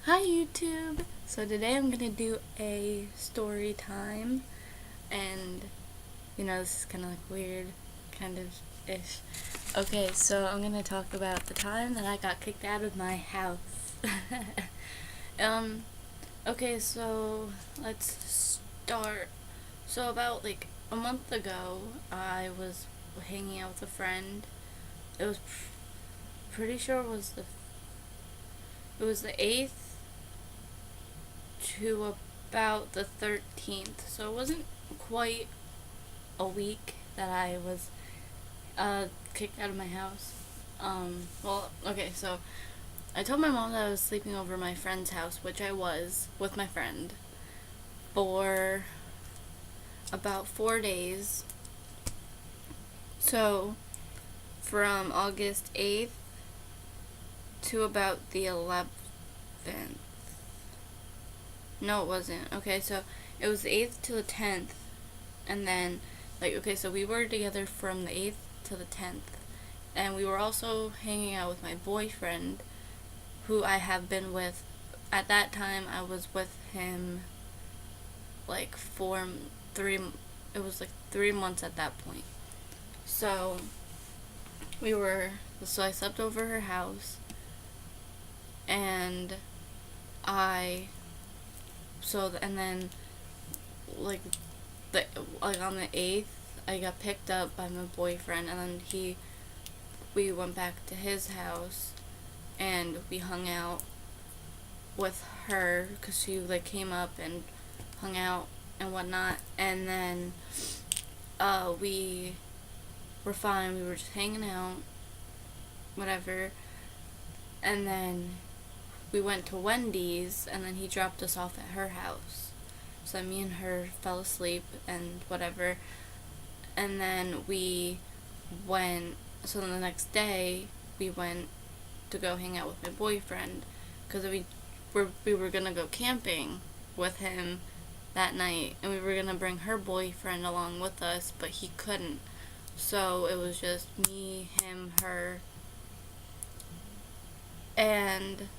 Hi YouTube! So today I'm gonna do a story time, and this is kind of like weird, kind of ish. Okay, so I'm gonna talk about the time that I got kicked out of my house. um, okay, so let's start. So about like a month ago, I was hanging out with a friend. It was pretty sure it was the 8th to about the 13th, so it wasn't quite a week that I was kicked out of my house. Okay, so I told my mom that I was sleeping over my friend's house, which I was with my friend for about 4 days. So from August 8th to about the 11th. No, it wasn't. Okay, so it was the 8th to the 10th, and then so we were together from the 8th to the 10th, and we were also hanging out with my boyfriend, who I have been with. At that time I was with him like for 3 it was like 3 months at that point. So I slept over her house, and I and then like on the 8th I got picked up by my boyfriend, and then we went back to his house, and we hung out with her because she came up and hung out and whatnot, and then we were fine. We were just hanging out, whatever, and then we went to Wendy's, and then he dropped us off at her house. So me and her fell asleep and whatever, and then we went. So then the next day we went to go hang out with my boyfriend because we were gonna go camping with him that night, and we were gonna bring her boyfriend along with us, but he couldn't. So it was just me, him, her, and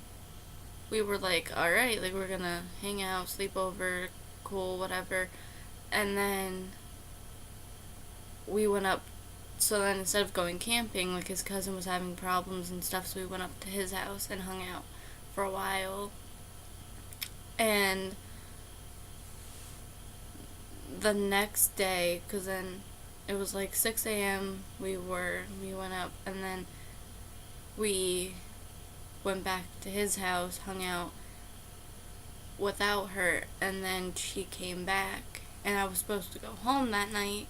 we were like, all right, we're gonna hang out, sleep over, cool, whatever. And then we went up. So then instead of going camping, his cousin was having problems and stuff, so we went up to his house and hung out for a while. And the next day, because then it was 6 a.m. we went up, and then we went back to his house, hung out without her, and then she came back, and I was supposed to go home that night.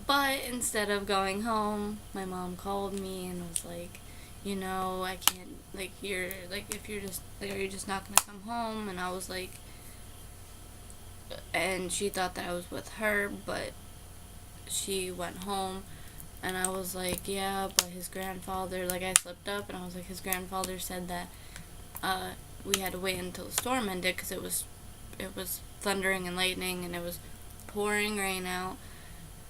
But instead of going home, my mom called me and was like, I can't, you're, if you're just, are you just not gonna come home? And I was like, and she thought that I was with her, but she went home, and I was like, yeah, but his grandfather, I slipped up, and I was like, his grandfather said that, we had to wait until the storm ended, because it was thundering and lightning, and it was pouring rain out.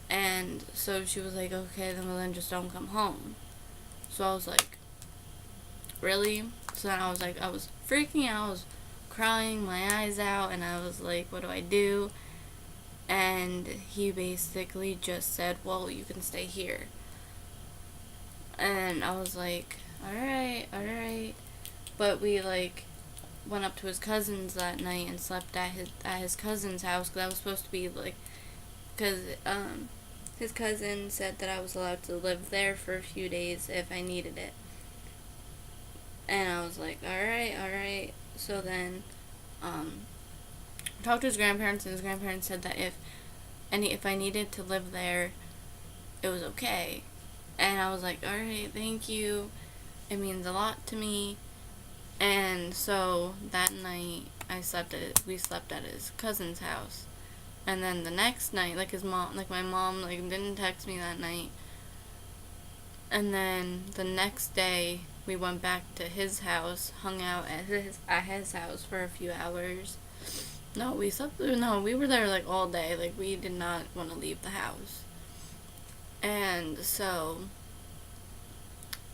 And so she was like, okay, then just don't come home. So I was like, really? So then I was freaking out. I was crying my eyes out, and I was like, what do I do? And he basically just said, well, you can stay here. And I was like, alright. But we went up to his cousin's that night and slept at his cousin's house, because I was supposed to be because his cousin said that I was allowed to live there for a few days if I needed it. And I was like, alright. So then, talked to his grandparents, and his grandparents said that if I needed to live there, it was okay. And I was like, alright, thank you. It means a lot to me. And so that night, we slept at his cousin's house. And then the next night, my mom didn't text me that night. And then the next day, we went back to his house, hung out at his house for a few hours. No, we were there all day. We did not want to leave the house. And so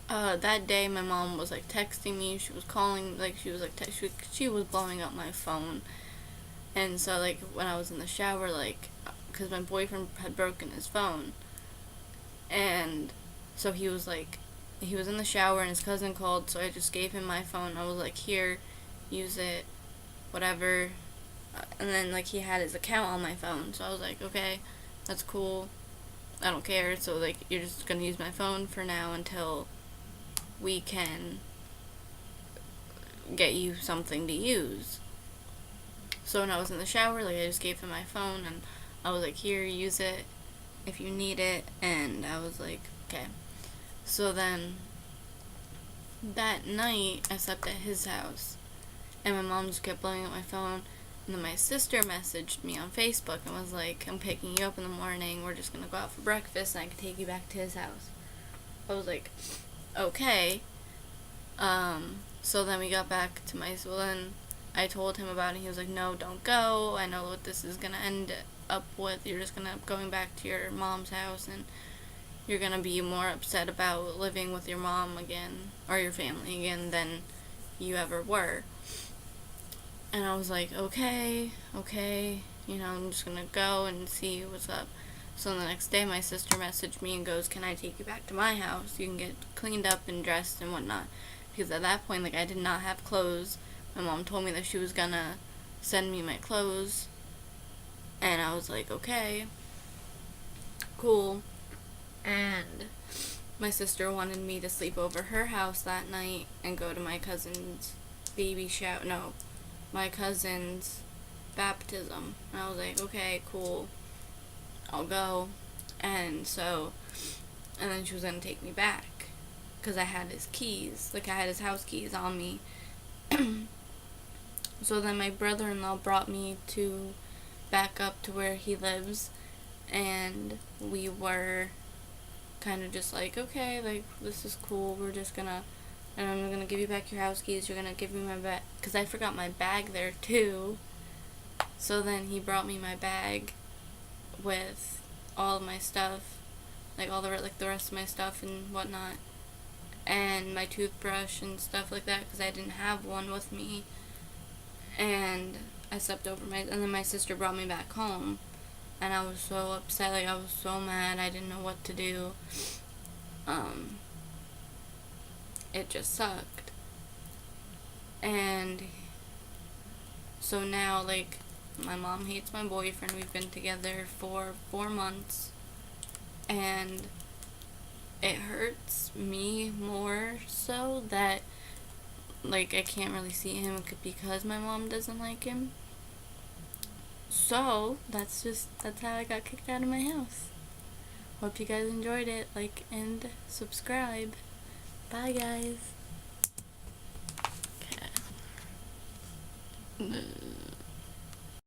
That day my mom was like texting me, she was calling, like she was like she was blowing up my phone. And so like when I was in the shower, like because my boyfriend had broken his phone, and so he was in the shower and his cousin called, so I just gave him my phone. I was like, here, use it, whatever. And then like he had his account on my phone, so I was like, okay, that's cool, I don't care. So like you're just gonna use my phone for now until we can get you something to use. So when I was in the shower, like I just gave him my phone and I was like, here, use it if you need it. And I was like, okay. So then that night I slept at his house and my mom just kept blowing up my phone. And then my sister messaged me on Facebook and was like, I'm picking you up in the morning, we're just gonna go out for breakfast and I can take you back to his house. I was like, okay. So then we got back to well then I told him about it. He was like, no, don't go, I know what this is gonna end up with. You're just gonna going back to your mom's house and you're gonna be more upset about living with your mom again, or your family again, than you ever were. And I was like, okay, I'm just gonna go and see what's up. So the next day my sister messaged me and goes, can I take you back to my house? You can get cleaned up and dressed and whatnot. Because at that point, like, I did not have clothes. My mom told me that she was gonna send me my clothes. And I was like, okay, cool. And my sister wanted me to sleep over her house that night and go to my cousin's my cousin's baptism. And I was like, okay, cool, I'll go. And then she was gonna take me back because I had his keys, like I had his house keys on me. So then my brother-in-law brought me back up to where he lives, and we were kind of just like, okay, like, this is cool, and I'm gonna give you back your house keys, you're gonna give me my bag, because I forgot my bag there too. So then he brought me my bag with all of my stuff, like all the rest of my stuff and whatnot, and my toothbrush and stuff like that, because I didn't have one with me. And I slept over and then my sister brought me back home, and I was so upset, like I was so mad, I didn't know what to do. It just sucked. And so now, like, my mom hates my boyfriend. We've been together for 4 months, and it hurts me more so that, like, I can't really see him because my mom doesn't like him. So that's how I got kicked out of my house. Hope you guys enjoyed it. Like and subscribe. Bye, guys. Okay.